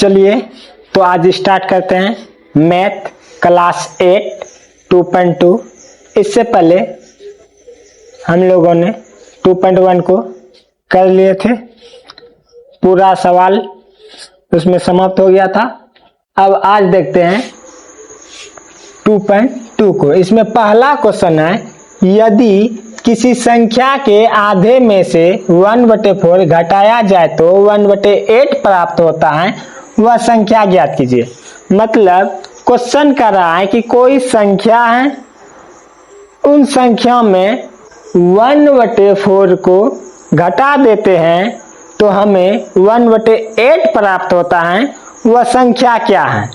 चलिए तो आज स्टार्ट करते हैं मैथ क्लास 8 2.2। इससे पहले हम लोगों ने 2.1 को कर लिए थे, पूरा सवाल उसमें समाप्त हो गया था। अब आज देखते हैं 2.2 को। इसमें पहला क्वेश्चन है, यदि किसी संख्या के आधे में से 1/4 घटाया जाए तो 1/8 प्राप्त होता है, वह संख्या ज्ञात कीजिए। मतलब क्वेश्चन कर रहा है कि कोई संख्या है, उन संख्या में 1/4 को घटा देते हैं तो हमें 1/8 प्राप्त होता है, वह संख्या क्या है।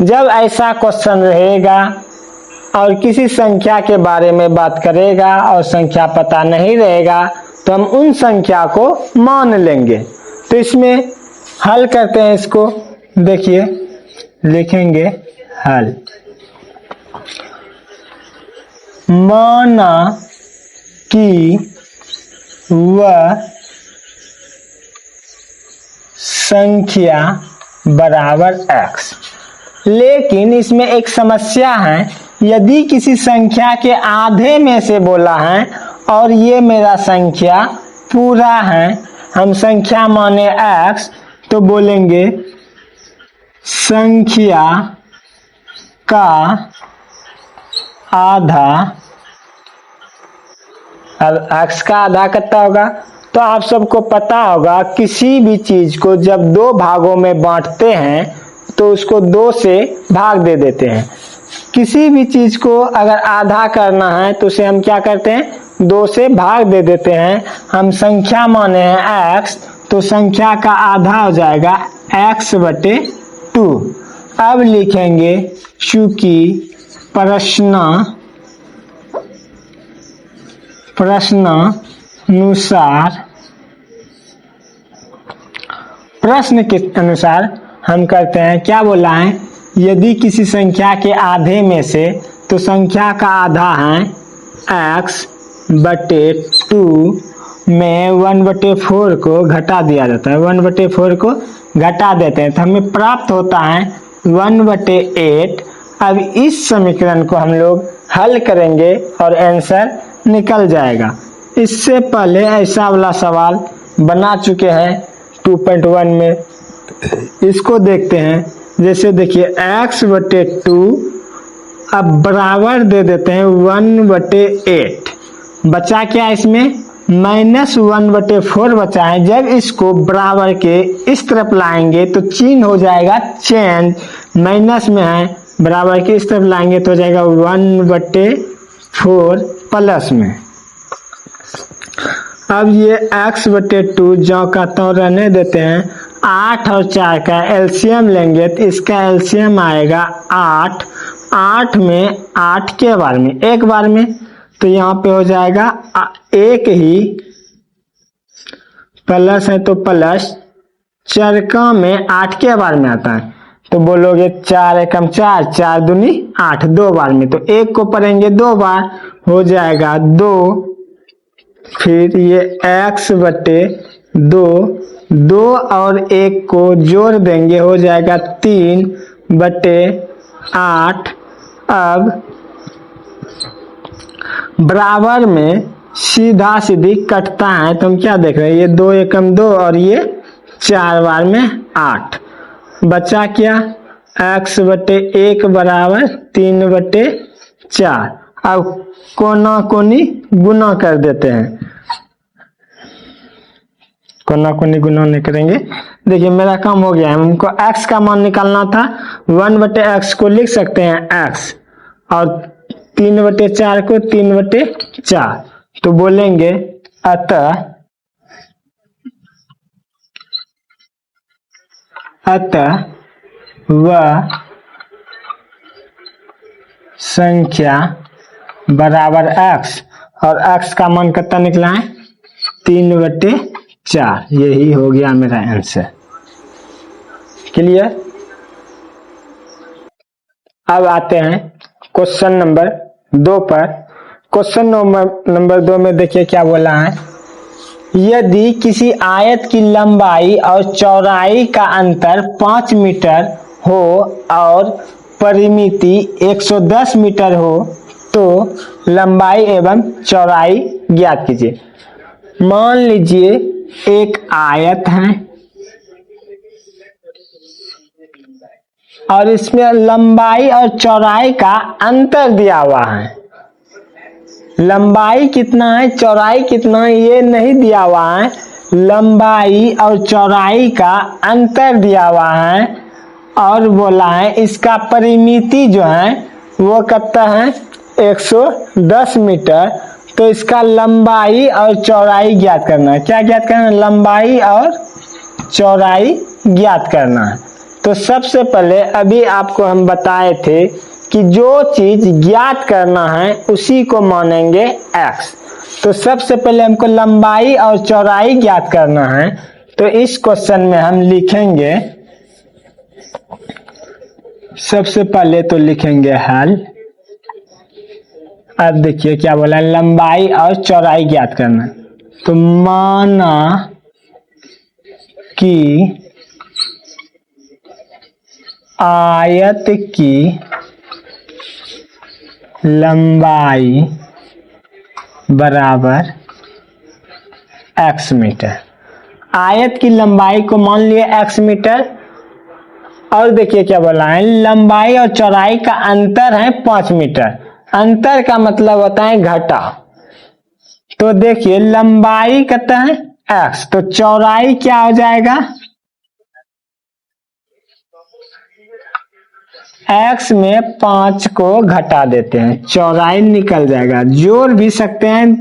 जब ऐसा क्वेश्चन रहेगा और किसी संख्या के बारे में बात करेगा और संख्या पता नहीं रहेगा तो हम उन संख्या को मान लेंगे। तो इसमें हल करते हैं इसको। देखिए लिखेंगे हल। माना कि वह संख्या बराबर x, लेकिन इसमें एक समस्या है। यदि किसी संख्या के आधे में से बोला है और ये मेरा संख्या पूरा है, हम संख्या माने x, तो बोलेंगे संख्या का आधा। अब x का आधा कितना होगा, तो आप सबको पता होगा किसी भी चीज को जब दो भागों में बांटते हैं तो उसको 2 से भाग दे देते हैं। किसी भी चीज को अगर आधा करना है तो उसे हम क्या करते हैं, 2 से भाग दे देते हैं। हम संख्या माने हैं x, तो संख्या का आधा हो जाएगा x/2। अब लिखेंगे चूंकि प्रश्न के अनुसार हम करते हैं, क्या बोला है, यदि किसी संख्या के आधे में से, तो संख्या का आधा है x/2 में 1/4 को घटा दिया जाता है। 1/4 को घटा देते हैं तो हमें प्राप्त होता है 1/8। अब इस समीकरण को हम लोग हल करेंगे और आंसर निकल जाएगा। इससे पहले ऐसा वाला सवाल बना चुके हैं 2.1 में, इसको देखते हैं। जैसे देखिए x/2 अब बराबर दे देते हैं 1/8। बचा क्या इसमें, -1/4 बचा है। जब इसको बराबर के इस तरफ लाएंगे तो चिन्ह हो जाएगा चेंज, माइनस में है, बराबर के इस तरफ लाएंगे तो हो जाएगा 1/4 प्लस में। अब ये x/2 जो का तो रहने देते हैं। 8 और 4 का एलसीएम लेंगे तो इसका एलसीएम आएगा 8। 8 में 8 के बार में, एक बार में, तो यहाँ पे हो जाएगा एक ही, प्लस है तो प्लस, चरका में 8 के बार में आता है तो बोलोगे 4 एकम 4, 4 दूनी 8, 2 बार में, तो 1 को पढ़ेंगे 2 बार, हो जाएगा 2। फिर ये x/2, 2 और 1 को जोड़ देंगे, हो जाएगा 3/8। अब बराबर में सीधा सीधी कटता है तो हम क्या देख रहे हैं, ये 2 एकम 2 और ये 4 बार में 8। बचा क्या, x/1 बराबर 3/4। अब कोना कोनी गुना कर देते हैं, कोना कोनी गुना नहीं करेंगे। देखिए मेरा काम हो गया है। हमको x का मान निकालना था, 1/x को लिख सकते हैं x और 3/4 को 3/4, तो बोलेंगे अतः वह संख्या बराबर x, और x का मान कितना निकला है, 3/4। यही हो गया मेरा आंसर। क्लियर। अब आते हैं क्वेश्चन नंबर 2 पर। क्वेश्चन नंबर 2 में देखिए क्या बोला है, यदि किसी आयत की लंबाई और चौड़ाई का अंतर 5 मीटर हो और परिमिति 110 मीटर हो तो लंबाई एवं चौड़ाई ज्ञात कीजिए। मान लीजिए एक आयत है और इसमें लंबाई और चौड़ाई का अंतर दिया हुआ है। लंबाई कितना है चौड़ाई कितना है ये नहीं दिया हुआ है, लंबाई और चौड़ाई का अंतर दिया हुआ है और बोला है इसका परिमिति जो है वो कितना है 110 मीटर। तो इसका लंबाई और चौड़ाई ज्ञात करना है। क्या ज्ञात करना है? लंबाई और चौड़ाई ज्ञात करना है। तो सबसे पहले अभी आपको हम बताए थे कि जो चीज ज्ञात करना है उसी को मानेंगे x। तो सबसे पहले हमको लंबाई और चौड़ाई ज्ञात करना है। तो इस क्वेश्चन में हम लिखेंगे, सबसे पहले तो लिखेंगे हल। अब देखिए क्या बोला है, लंबाई और चौड़ाई ज्ञात करना। तो माना कि आयत की लंबाई बराबर x मीटर। आयत की लंबाई को मान लिए x मीटर और देखिए क्या बोला है, लंबाई और चौड़ाई का अंतर है 5 मीटर। अंतर का मतलब होता है घटा। तो देखिए लंबाई कितना है x, तो चौड़ाई क्या हो जाएगा x में 5 को घटा देते हैं, चौड़ाई निकल जाएगा। जोड़ भी सकते हैं,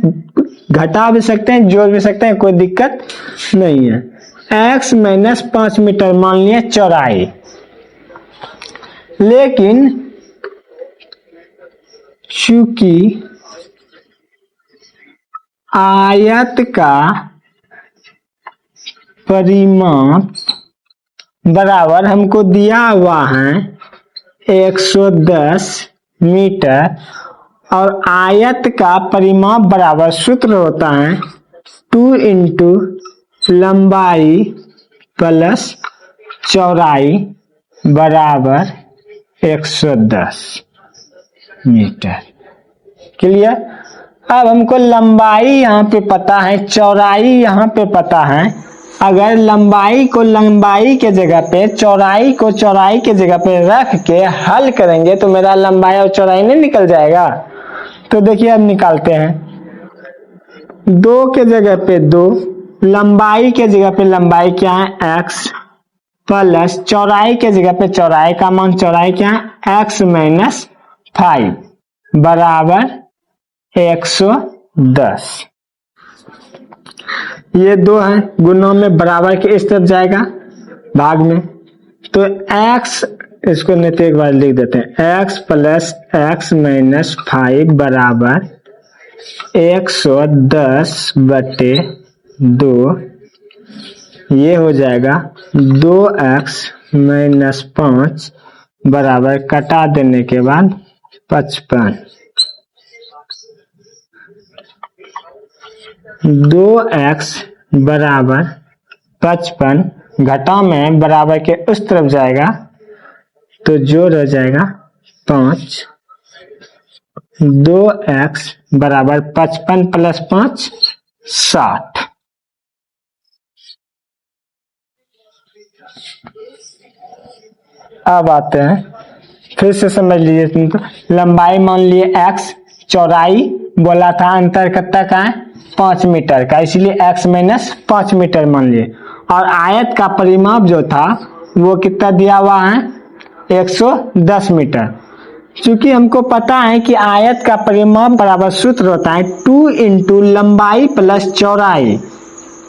घटा भी सकते हैं, जोड़ भी सकते हैं, कोई दिक्कत नहीं है। x माइनस 5 मीटर मान लिया चौड़ाई। लेकिन चूंकि आयत का परिमाप बराबर हमको दिया हुआ है 110 मीटर और आयत का परिमाप बराबर सूत्र होता है 2 इंटू लंबाई प्लस चौड़ाई बराबर 110 मीटर। क्लियर? अब हमको लंबाई यहाँ पे पता है, चौड़ाई यहाँ पे पता है। अगर लंबाई को लंबाई के जगह पे, चौड़ाई को चौड़ाई के जगह पे रख के हल करेंगे तो मेरा लंबाई और चौड़ाई नहीं निकल जाएगा। तो देखिए अब निकालते हैं। 2 के जगह पे 2, लंबाई के जगह पे लंबाई क्या है x प्लस चौड़ाई के जगह पे चौड़ाई का मान, चौड़ाई क्या है x माइनस 5 बराबर 110। ये 2 है, गुना में बराबर के इस तरफ जाएगा भाग में। तो x, इसको नहीं तो एक बार लिख देते हैं, x प्लस x माइनस 5 बराबर 110 बटे 2। ये हो जाएगा 2x माइनस 5 बराबर कटा देने के बाद 55। 2x बराबर 55 घटा में बराबर के उस तरफ जाएगा तो जोड़ हो जाएगा 5। 2x बराबर 55 प्लस 5 60। अब आते हैं, फिर से समझ लीजिए। लंबाई मान लिए x, चौड़ाई बोला था अंतर कितना का है 5 मीटर का, इसलिए x माइनस 5 मीटर मान लिए। और आयत का परिमाप जो था वो कितना दिया हुआ है 110 मीटर। चूंकि हमको पता है कि आयत का परिमाप बराबर सूत्र होता है 2 इंटू लंबाई प्लस चौड़ाई,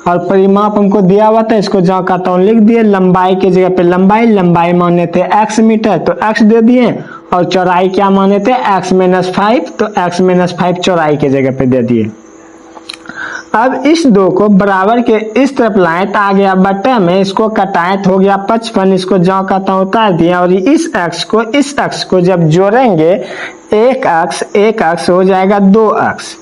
और परिमाप हमको दिया हुआ था, इसको जहाँ का तो लिख दिए। लंबाई के जगह पे लंबाई, लंबाई माने थे x मीटर तो x दे दिए, और चौड़ाई क्या माने थे x माइनस 5 तो x माइनस 5 चौड़ाई के जगह पे दे दिए। अब इस 2 को बराबर के इस तरफ लाए तो आ गया बटे में, इसको कटाए तो हो गया 55, इसको जहाँ का तो उतार दिया। और इस x को जब जोड़ेंगे एक अक्ष हो जाएगा 2 अक्ष।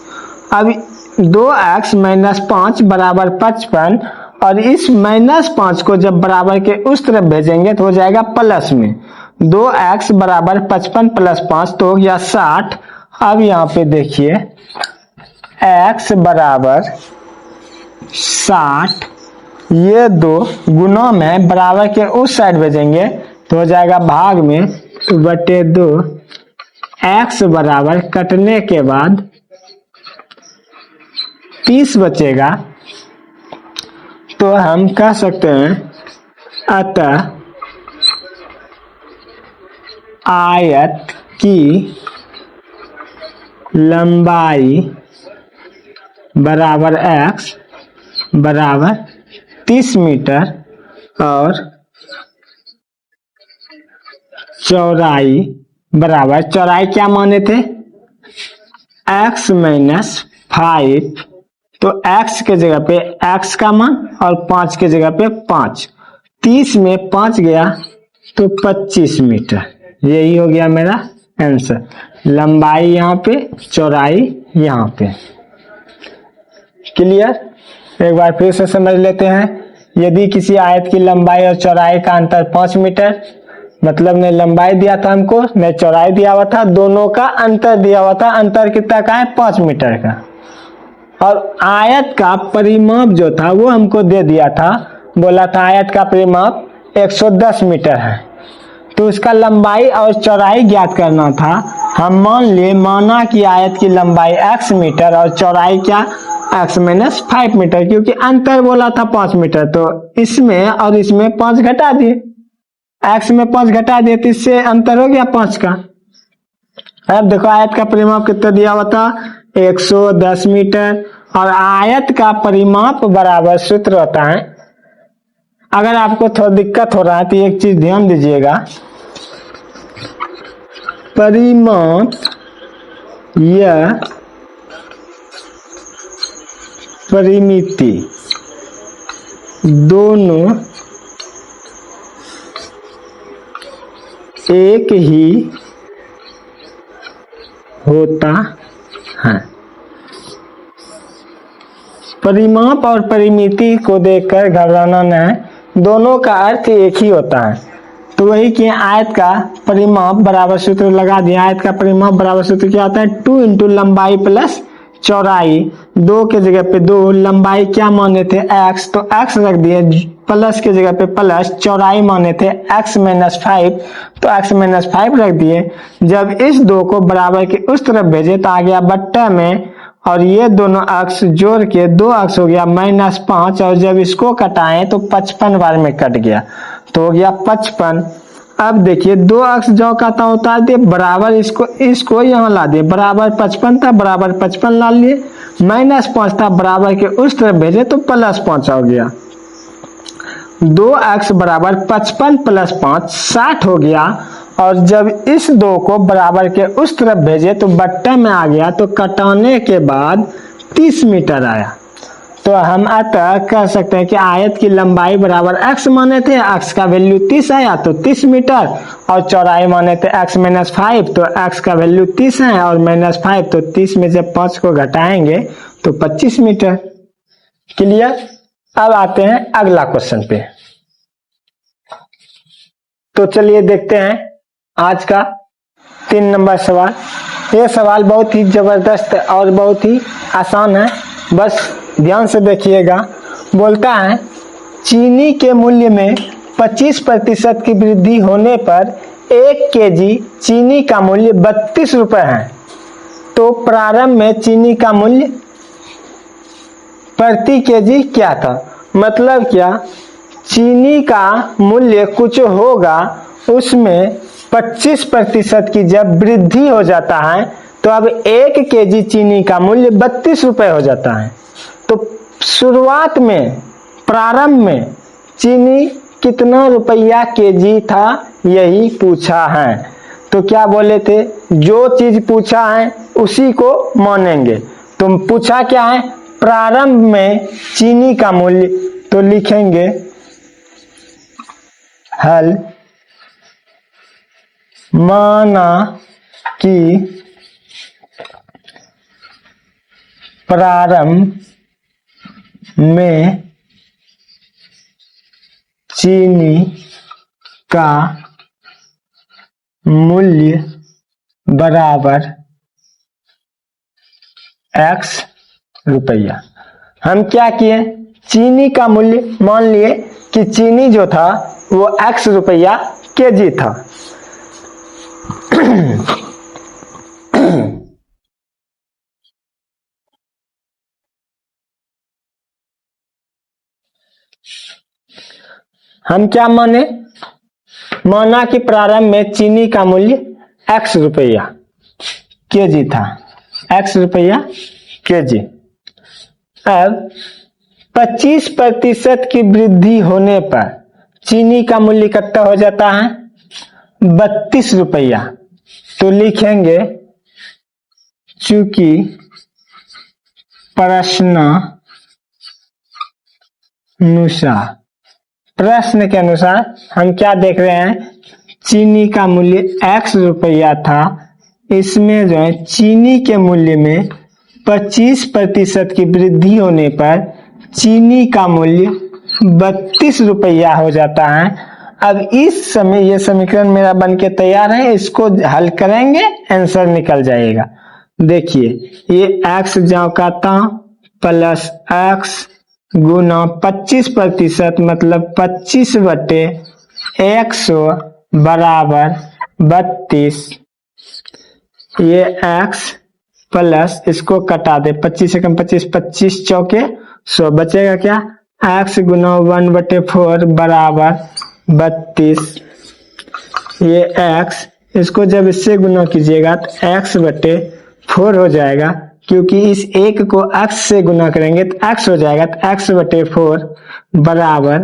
अब 2x माइनस 5 बराबर 55, और इस -5 को जब बराबर के उस तरफ भेजेंगे तो हो जाएगा प्लस में। 2x बराबर 55 प्लस 5 तो हो गया 60। अब यहाँ पे देखिए x बराबर 60, ये दो गुना में बराबर के उस साइड भेजेंगे तो हो जाएगा भाग में बटे 2। x बराबर कटने के बाद 30 बचेगा, तो हम कह सकते हैं अतः आयत की लंबाई बराबर x बराबर 30 मीटर और चौड़ाई बराबर, चौड़ाई क्या माने थे, x माइनस 5, तो x के जगह पे x का मान और 5 के जगह पे 5, 30 में 5 गया तो 25 मीटर। यही हो गया मेरा आंसर। लंबाई यहाँ पे, चौड़ाई यहाँ पे। क्लियर? एक बार फिर से समझ लेते हैं। यदि किसी आयत की लंबाई और चौड़ाई का अंतर 5 मीटर, मतलब ने लंबाई दिया था हमको, ने चौड़ाई दिया हुआ था, दोनों का अंतर दिया हुआ था। अंतर कितना का है, 5 मीटर का। और आयत का परिमाप जो था वो हमको दे दिया था, बोला था आयत का परिमाप 110 मीटर है, तो उसका लंबाई और चौड़ाई ज्ञात करना था। हम माना कि आयत की लंबाई x मीटर और चौड़ाई क्या, x माइनस 5 मीटर, क्योंकि अंतर बोला था 5 मीटर, तो इसमें और इसमें 5 घटा दिए, x में 5 घटा दिए तो इससे अंतर हो गया 5 का। अब देखो आयत का परिमाप कितना दिया हुआ था, 110 मीटर, और आयत का परिमाप बराबर सूत्र होता है। अगर आपको थोड़ा दिक्कत हो रहा है तो एक चीज ध्यान दीजिएगा, परिमाप या परिमिति दोनों एक ही होता है। परिमाप और परिमिति को देखकर घबराना न है, दोनों का अर्थ एक ही होता है। तो वही कि आयत का परिमाप बराबर सूत्र लगा दिया। आयत का परिमाप बराबर सूत्र क्या होता है, 2 इंटू लंबाई प्लस चौड़ाई, 2 के जगह पे 2, लंबाई क्या माने थे x, तो x रख दिए, प्लस के जगह पे प्लस, चौड़ाई माने थे x माइनस 5, तो x माइनस 5 रख दिए। जब इस 2 को बराबर के उस तरफ भेजे तो आ गया बट्टा में, और ये दोनों अक्ष जोड़ के 2 अक्ष हो गया -5, और जब इसको कटाएं तो 55 बार में कट गया, तो हो गया 55। अब देखिए 2 अक्ष जो का था उतार दिए, बराबर इसको यहाँ ला दिए, बराबर 55 था, बराबर 55 ला लिए, -5 था, बराबर के उस तरफ भेजे तो +5 हो गया। 2 अक्ष बराबर 55 प्लस 5 60 हो गया, और जब इस 2 को बराबर के उस तरफ भेजे तो बट्टा में आ गया, तो कटाने के बाद 30 मीटर आया। तो हम अतः कह सकते हैं कि आयत की लंबाई बराबर x माने थे, x का वैल्यू 30 आया तो 30 मीटर, और चौड़ाई माने थे x माइनस 5, तो x का वैल्यू 30 है और -5, तो 30 में से 5 को घटाएंगे तो 25 मीटर। क्लियर? अब आते हैं अगला क्वेश्चन पे। तो चलिए देखते हैं आज का 3 नंबर सवाल। ये सवाल बहुत ही जबरदस्त और बहुत ही आसान है, बस ध्यान से देखिएगा। बोलता है चीनी के मूल्य में 25% की वृद्धि होने पर 1 केजी चीनी का मूल्य 32 रुपए है, तो प्रारंभ में चीनी का मूल्य प्रति केजी क्या था। मतलब क्या, चीनी का मूल्य कुछ होगा, उसमें 25% की जब वृद्धि हो जाता है तो अब 1 केजी चीनी का मूल्य 32 रुपए हो जाता है। तो शुरुआत में, प्रारंभ में चीनी कितना रुपया केजी था, यही पूछा है। तो क्या बोले थे, जो चीज पूछा है उसी को मानेंगे। तो पूछा क्या है, प्रारंभ में चीनी का मूल्य, तो लिखेंगे हल माना कि प्रारंभ में चीनी का मूल्य बराबर x रुपया। हम क्या किए, चीनी का मूल्य मान लिए कि चीनी जो था वो x रुपया केजी था। हम क्या माना कि प्रारंभ में चीनी का मूल्य x रुपया केजी था, x रुपया केजी। अब 25% की वृद्धि होने पर चीनी का मूल्य कितना हो जाता है, 32 रुपया। तो लिखेंगे चूंकि प्रश्न के अनुसार हम क्या देख रहे हैं, चीनी का मूल्य x रुपया था, इसमें जो है चीनी के मूल्य में 25% की वृद्धि होने पर चीनी का मूल्य 32 रुपया हो जाता है। अब इस समय ये समीकरण मेरा बनके तैयार है, इसको हल करेंगे आंसर निकल जाएगा। देखिए ये x जाता प्लस x गुना 25% मतलब 25/100 बराबर 32। ये x प्लस इसको कटा दे, 25 से कम 25, 25 चौके 100 बचेगा क्या, x गुना 1/4 बराबर 32। ये x, इसको जब इससे गुना कीजिएगा तो x/4 हो जाएगा, क्योंकि इस एक को x से गुना करेंगे तो x हो जाएगा, तो x/4 बराबर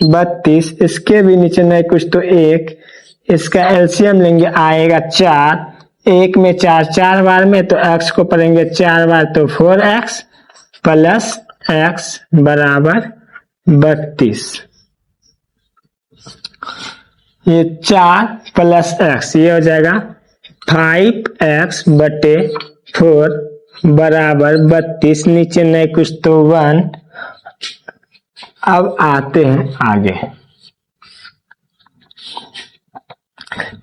32। इसके भी नीचे नहीं कुछ तो 1, इसका एलसीएम लेंगे आएगा 4, 1 में 4 बार में, तो x को पढ़ेंगे 4 बार तो 4x प्लस x बराबर 32। ये 4 प्लस x ये हो जाएगा 5x/4 बराबर 32, नीचे नहीं कुछ तो 1। अब आते हैं आगे,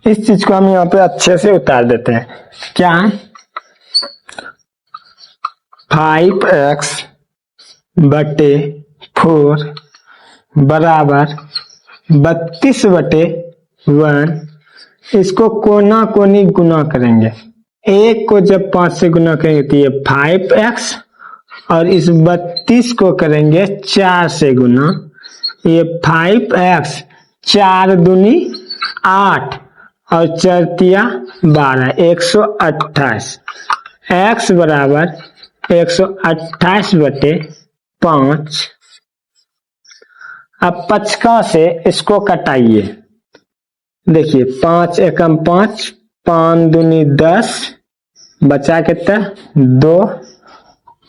इस चीज को हम यहाँ पे अच्छे से उतार देते हैं। क्या है, 5x/4 बराबर 32/1। इसको कोना कोनी गुना करेंगे, एक को जब 5 से गुना करेंगे तो ये 5x, और इस 32 को करेंगे 4 से गुना, ये 5x 4 दूनी 8 और 4 तिया 12, 128। x बराबर 128/5। अब पचका से इसको कटाइए, देखिए 5 एकम 5, 5 दूनी 10, बचा कितना 2,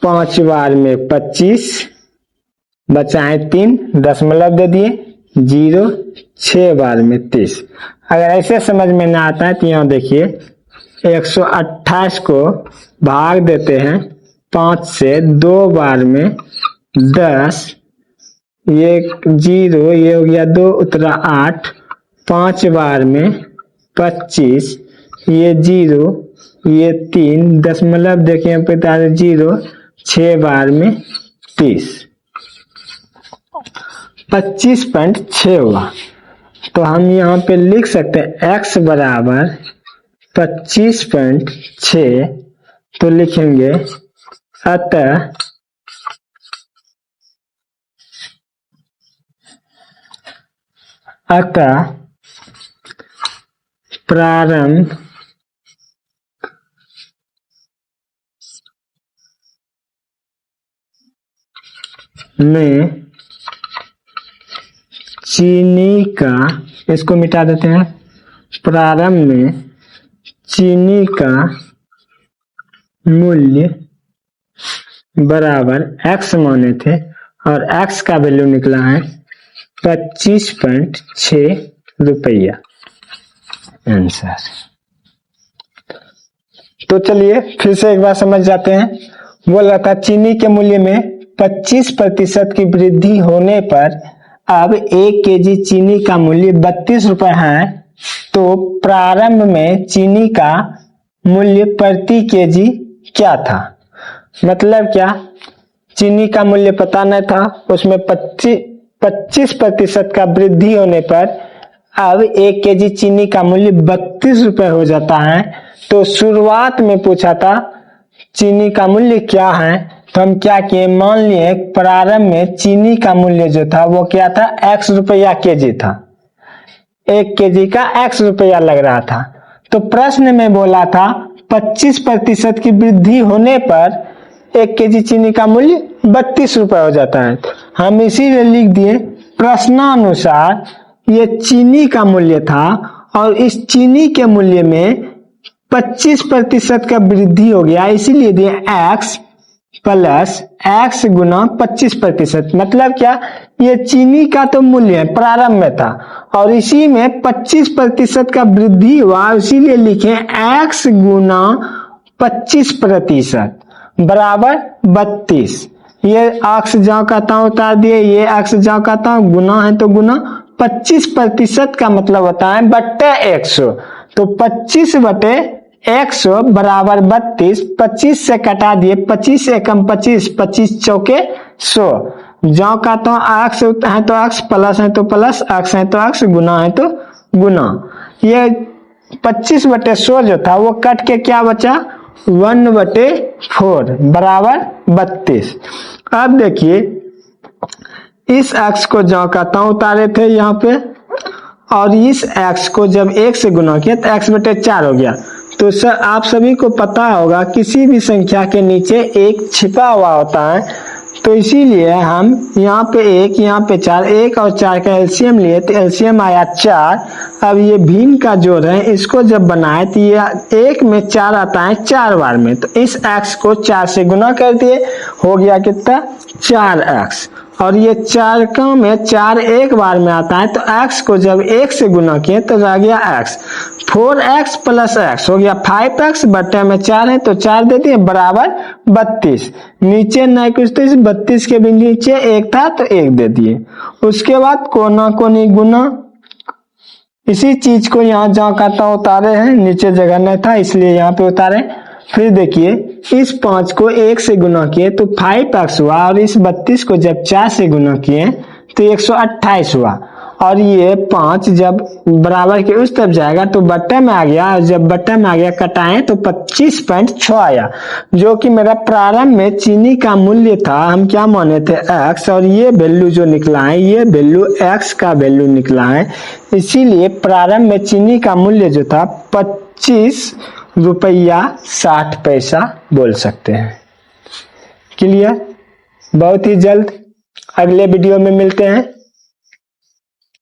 5 बार में 25, बचाए 3, दशमलव दे दिए 0, 6 बार में 30। अगर ऐसे समझ में ना आता है तो यहाँ देखिए 128 को भाग देते हैं 5 से, 2 बार में 10, ये 0, ये हो गया 2 उतरा 8, 5 बार में 25, ये 0, ये 3, दशमलव देखिए पे 0, 6 बार में 30, 25.6 हुआ। तो हम यहाँ पे लिख सकते हैं x बराबर 25.6। तो लिखेंगे अतः प्रारंभ में चीनी का, इसको मिटा देते हैं, प्रारंभ में चीनी का मूल्य बराबर x माने थे और x का वैल्यू निकला है 25.6 रुपया आंसर। तो चलिए फिर से एक बार समझ जाते हैं। बोल रहा था चीनी के मूल्य में 25% की वृद्धि होने पर अब 1 केजी चीनी का मूल्य 32 रुपए है, तो प्रारंभ में चीनी का मूल्य प्रति केजी क्या था। मतलब क्या, चीनी का मूल्य पता नहीं था, उसमें 25% का वृद्धि होने पर अब 1 केजी चीनी का मूल्य 32 रुपए हो जाता है। तो शुरुआत में पूछा था चीनी का मूल्य क्या है, तो हम क्या किए, मान लिए प्रारंभ में चीनी का मूल्य जो था वो क्या था, x रुपया केजी था, 1 केजी का x रुपया लग रहा था। तो प्रश्न में बोला था 25% की वृद्धि होने पर 1 केजी चीनी का मूल्य 32 रुपए हो जाता है। हम इसीलिए लिख दिए प्रश्नानुसार ये चीनी का मूल्य था और इस चीनी के मूल्य में 25% का वृद्धि हो गया, इसीलिए दिए x प्लस x गुना 25%। मतलब क्या, ये चीनी का तो मूल्य है प्रारंभ में था और इसी में 25% का वृद्धि हुआ, इसीलिए लिखे x गुना 25% बराबर 32। ये x जहाँ कहता हूं उतार दिए, ये x जहाँ कहता हूं गुना है तो गुना, 25% का मतलब होता है बट्टे 100, तो 25 बटे 100 बराबर 32। 25 से कटा दिए, 25 एकम 25, 25 चौके 100, जहाँ कहता हूं x है तो x, प्लस है तो प्लस, x है तो x, गुना है तो गुना। ये 25 बटे 100 जो था वो कट के क्या बचा, 1/4 बराबर 32। अब देखिए इस x को जहाँ कहता हूं उतारे थे यहाँ पे, और इस x को जब 1 से गुना किया तो x/4 हो गया। तो सर आप सभी को पता होगा किसी भी संख्या के नीचे 1 छिपा हुआ होता है, तो इसीलिए हम यहाँ पे 1, यहाँ पे 4, 1 और 4 का एलसीएम लिए तो एलसीएम आया 4। अब ये भिन्न का जोड़ है, इसको जब बनाए तो ये 1 में 4 आता है 4 बार में, तो इस x को 4 से गुना कर दिए, हो गया कितना 4x। और ये 4 का में 4 एक बार में आता है, तो x को जब 1 से गुना किए तो रह गया x, 4x प्लस x हो गया 5x, बट्टे में 4 है तो 4 दे दिए बराबर 32। नीचे नहीं कुछ, तो इस 32 के भी नीचे 1 था तो 1 दे दिए। उसके बाद कोना कोनी गुना, इसी चीज को यहाँ जहाँ कहता उतारे हैं, नीचे जगह नहीं था इसलिए यहाँ पे उतारे। फिर देखिए इस 5 को 1 से गुना किए तो 5x हुआ, और इस 32 को जब 4 से गुना किए तो 128 हुआ, और ये 5 जब बराबर के उस तरफ जाएगा तो बट्टे में आ गया, और जब बट्टे में आ गया कटाएं तो 25.6 आया, जो कि मेरा प्रारंभ में चीनी का मूल्य था। हम क्या माने थे x, और ये वैल्यू जो निकला है ये वैल्यू x का वैल्यू निकला है, इसीलिए प्रारंभ में चीनी का मूल्य जो था 25 रुपया 60 पैसा बोल सकते हैं। क्लियर। बहुत ही जल्द अगले वीडियो में मिलते हैं।